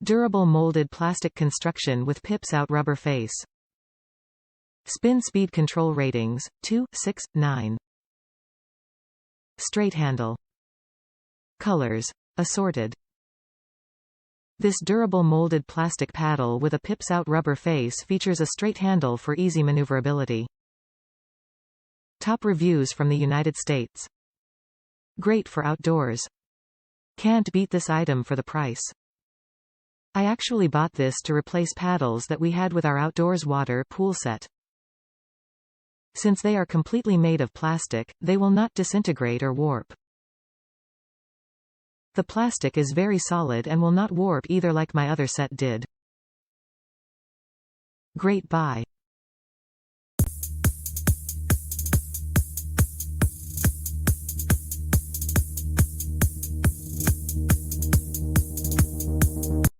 Durable molded plastic construction with pips out rubber face. Spin speed control ratings, 2, 6, 9. Straight handle. Colors. Assorted. This durable molded plastic paddle with a pips out rubber face features a straight handle for easy maneuverability. Top reviews from the United States. Great for outdoors. Can't beat this item for the price. I actually bought this to replace paddles that we had with our outdoors water pool set. Since they are completely made of plastic, they will not disintegrate or warp. The plastic is very solid and will not warp either like my other set did. Great buy.